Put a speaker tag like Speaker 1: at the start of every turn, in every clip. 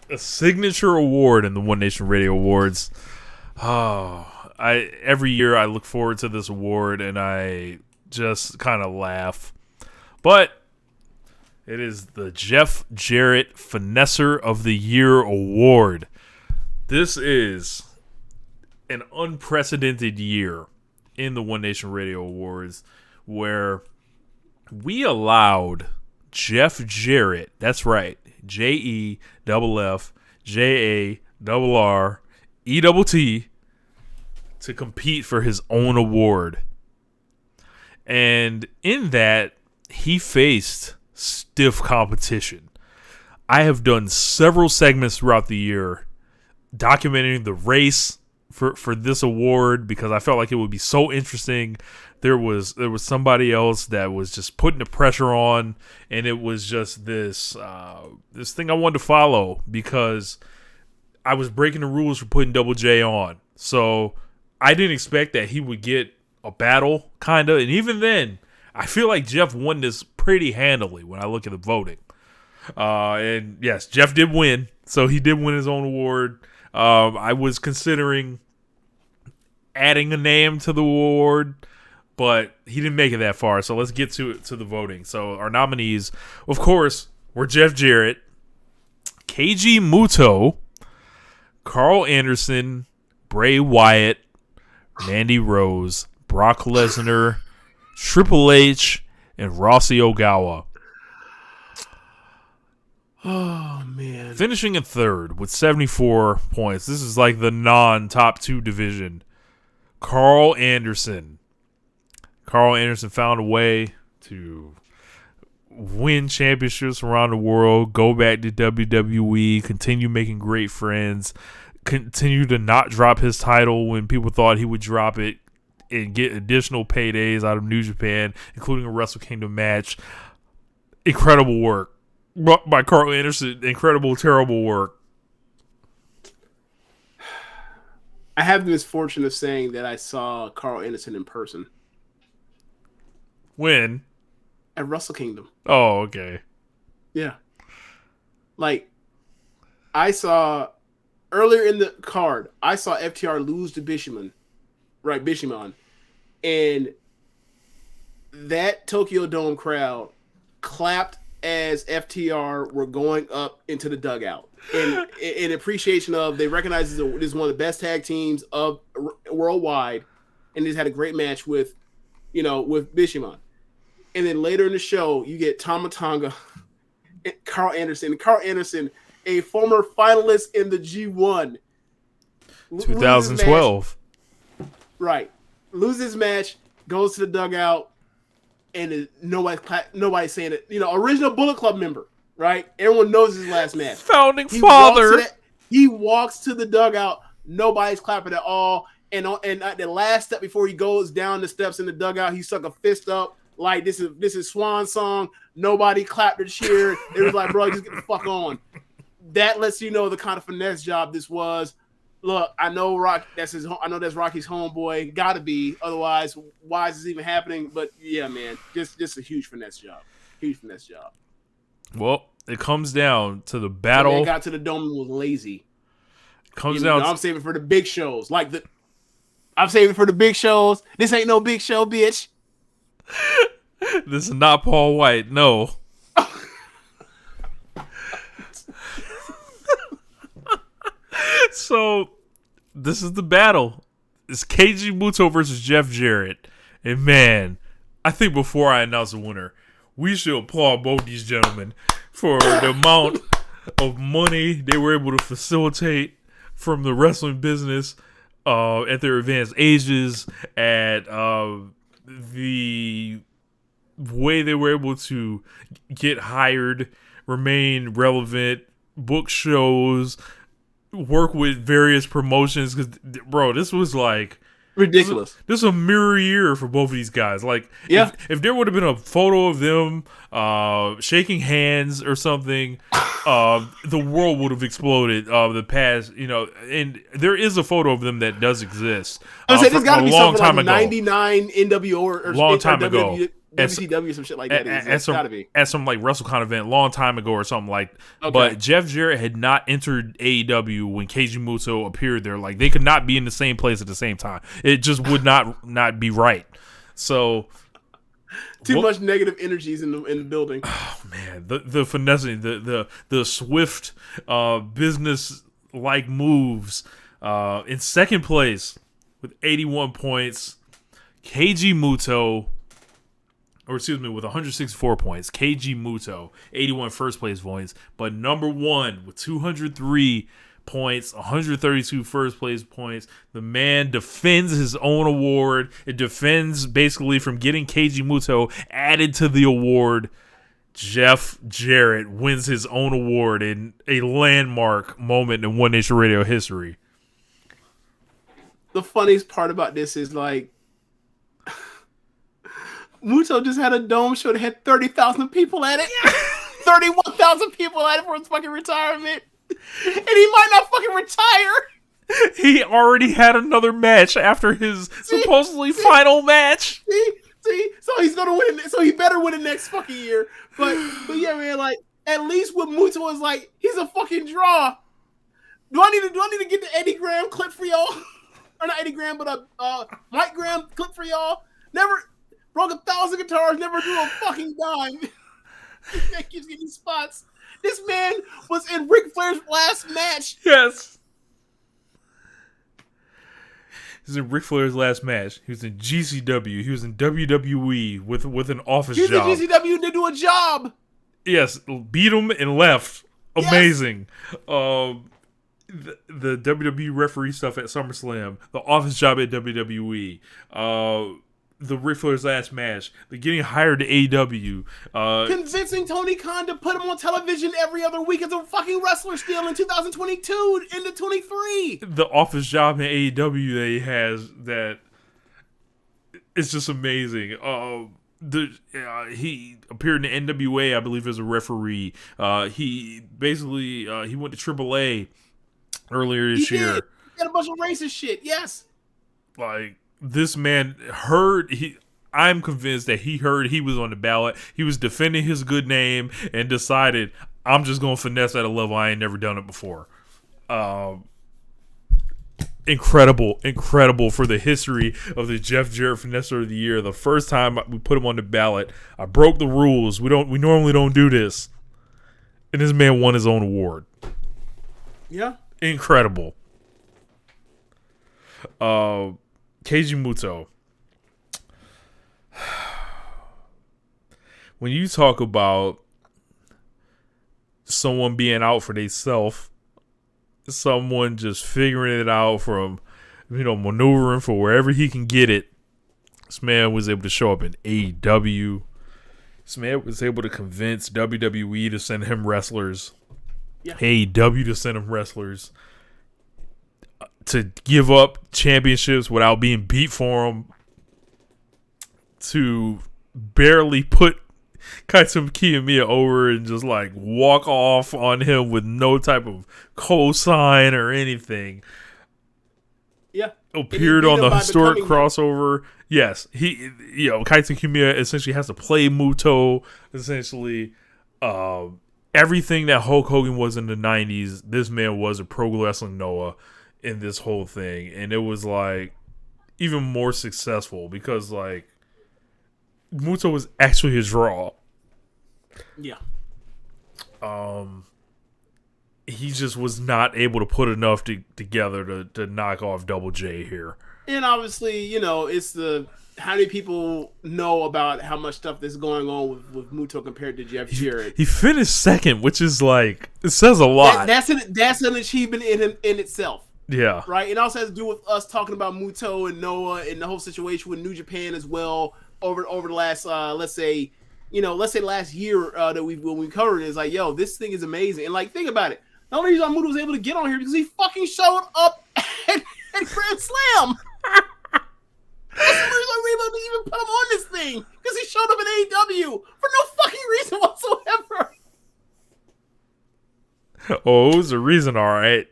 Speaker 1: a signature award in the One Nation Radio Awards. Oh, every year I look forward to this award and I just kind of laugh. But it is the Jeff Jarrett Finesser of the Year Award. This is an unprecedented year in the One Nation Radio Awards where we allowed Jeff Jarrett, that's right, JEFFJARRETT, to compete for his own award. And in that, he faced stiff competition. I have done several segments throughout the year documenting the race for this award because I felt like it would be so interesting. There was somebody else that was just putting the pressure on, and it was just this thing I wanted to follow because I was breaking the rules for putting Double J on. So I didn't expect that he would get a battle, kind of. And even then, I feel like Jeff won this pretty handily when I look at the voting. And yes, Jeff did win. So he did win his own award. I was considering adding a name to the award, but he didn't make it that far. So let's get to the voting. So our nominees, of course, were Jeff Jarrett, KG Muto, Carl Anderson, Bray Wyatt, Mandy Rose, Brock Lesnar, Triple H, and Rossi Ogawa.
Speaker 2: Oh, man.
Speaker 1: Finishing in third with 74 points. This is like the non-top two division. Carl Anderson. Carl Anderson found a way to win championships around the world, go back to WWE, continue making great friends, continue to not drop his title when people thought he would drop it, and get additional paydays out of New Japan, including a Wrestle Kingdom match. Incredible work by Carl Anderson. Incredible, terrible work.
Speaker 2: I have the misfortune of saying that I saw Carl Anderson in person.
Speaker 1: When?
Speaker 2: At Wrestle Kingdom.
Speaker 1: Oh, okay.
Speaker 2: Yeah. Like, I saw, earlier in the card, I saw FTR lose to Bishamon. Right, Bishamon. And that Tokyo Dome crowd clapped as FTR were going up into the dugout. In appreciation of, they recognize this is one of the best tag teams of worldwide, and he's had a great match with Bishamon. And then later in the show, you get Tama Tonga and Carl Anderson. Carl Anderson, a former finalist in the G1.
Speaker 1: 2012.
Speaker 2: Right. Loses match, goes to the dugout, and nobody's saying it. Original Bullet Club member, right? Everyone knows his last match.
Speaker 1: Founding father.
Speaker 2: He walks to the dugout. Nobody's clapping at all. And at the last step before he goes down the steps in the dugout, he stuck a fist up like this is Swan song. Nobody clapped or cheered. It was like, bro, just get the fuck on. That lets you know the kind of finesse job this was. Look, I know that's Rocky's homeboy. Gotta be. Otherwise, why is this even happening? But yeah, man, just a huge finesse job. Huge finesse job.
Speaker 1: Well, it comes down to the battle.
Speaker 2: So they got to the dome and was lazy.
Speaker 1: I'm
Speaker 2: saving for the big shows. I'm saving for the big shows. This ain't no big show, bitch.
Speaker 1: This is not Paul White. No. So, this is the battle. It's KG Muto versus Jeff Jarrett. And man, I think before I announce the winner, we should applaud both these gentlemen for the amount of money they were able to facilitate from the wrestling business at their advanced ages, at the way they were able to get hired, remain relevant, book shows, work with various promotions. Because, bro, this was like
Speaker 2: ridiculous.
Speaker 1: This is a mirror year for both of these guys. Like,
Speaker 2: yeah,
Speaker 1: if there would have been a photo of them shaking hands or something, the world would have exploded. The past, and there is a photo of them that does exist.
Speaker 2: I was saying, there's got to be
Speaker 1: long
Speaker 2: something
Speaker 1: time
Speaker 2: like
Speaker 1: ago.
Speaker 2: 99 NWO or
Speaker 1: long time ago.
Speaker 2: WCW, some shit like that. It's gotta be
Speaker 1: at some like WrestleCon event a long time ago or something like.
Speaker 2: Okay.
Speaker 1: But Jeff Jarrett had not entered AEW when Keiji Muto appeared there. Like they could not be in the same place at the same time. It just would not be right. So
Speaker 2: too much negative energies in the building.
Speaker 1: Oh man, the finessing, the swift business like moves. In second place with 81 points, Keiji Muto. Or excuse me, with 164 points, Keiji Muto, 81 first place points, but number one with 203 points, 132 first place points. The man defends his own award. It defends basically from getting Keiji Muto added to the award. Jeff Jarrett wins his own award in a landmark moment in One Nation Radio history.
Speaker 2: The funniest part about this is like, Muto just had a dome show that had 30,000 people at it. 31,000 people at it for his fucking retirement. And he might not fucking retire.
Speaker 1: He already had another match after his supposedly final match.
Speaker 2: See? So he's gonna win. So he better win it next fucking year. But yeah, man, like at least with Muto is like, he's a fucking draw. Do I need to get the Eddie Graham clip for y'all? Or not Eddie Graham, but a Mike Graham clip for y'all? Never broke 1,000 guitars, never drew a fucking dime. This man keeps getting spots. This man was in Ric Flair's last match.
Speaker 1: Yes. He was in Ric Flair's last match. He was in GCW. He was in WWE with an office job.
Speaker 2: He was in GCW to do a job.
Speaker 1: Yes, beat him and left. Amazing. Yes. The WWE referee stuff at SummerSlam. The office job at WWE. The Ric Flair's last match, the getting hired to AEW,
Speaker 2: convincing Tony Khan to put him on television every other week as a fucking wrestler still in 2022 into 23.
Speaker 1: The office job in AEW that he has, that it's just amazing. He appeared in the NWA, I believe, as a referee. He basically he went to AAA earlier this year.
Speaker 2: He had a bunch of racist shit. Yes,
Speaker 1: like. This man I'm convinced that he heard he was on the ballot. He was defending his good name and decided, I'm just going to finesse at a level I ain't never done it before. Incredible for the history of the Jeff Jarrett Finesser of the Year. The first time we put him on the ballot, I broke the rules. We normally don't do this. And this man won his own award.
Speaker 2: Yeah.
Speaker 1: Incredible. Keiji Muto. When you talk about someone being out for themselves, someone just figuring it out from, maneuvering for wherever he can get it, this man was able to show up in AEW. This man was able to convince WWE to send him wrestlers. Yeah. AEW to send him wrestlers. To give up championships without being beat for them, to barely put Kaito Kiyomiya over and just like walk off on him with no type of cosign or anything.
Speaker 2: Yeah,
Speaker 1: appeared on the historic crossover. Yes, Kaito Kiyomiya essentially has to play Muto. Essentially, everything that Hulk Hogan was in the '90s, this man was a pro wrestling Noah in this whole thing, and it was like even more successful because like Muto was actually a draw.
Speaker 2: Yeah.
Speaker 1: He just was not able to put enough together to knock off Double J here.
Speaker 2: And obviously, it's the how many people know about how much stuff that's going on with Muto compared to Jeff Jarrett.
Speaker 1: He finished second, which is like, it says a lot.
Speaker 2: That's an achievement in itself.
Speaker 1: Yeah.
Speaker 2: Right? It also has to do with us talking about Muto and Noah and the whole situation with New Japan as well over the last, let's say last year that when we covered it, is like, yo, this thing is amazing. And like, think about it. The only reason Muto was able to get on here because he fucking showed up at Grand Slam. That's the reason we were able to even put him on this thing, because he showed up in AEW for no fucking reason whatsoever.
Speaker 1: Oh, it was a reason, all right.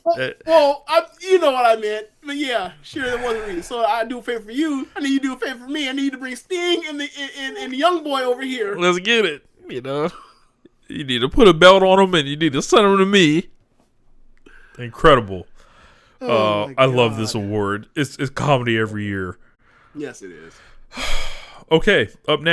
Speaker 2: You know what I meant. But yeah, sure, there was a reason. So I do a favor for you. I need you to do a favor for me. I need you to bring Sting and the young boy over here.
Speaker 1: Let's get it. You need to put a belt on him and you need to send him to me. Incredible. I love this award. It's comedy every year.
Speaker 2: Yes, it is.
Speaker 1: Okay, up next.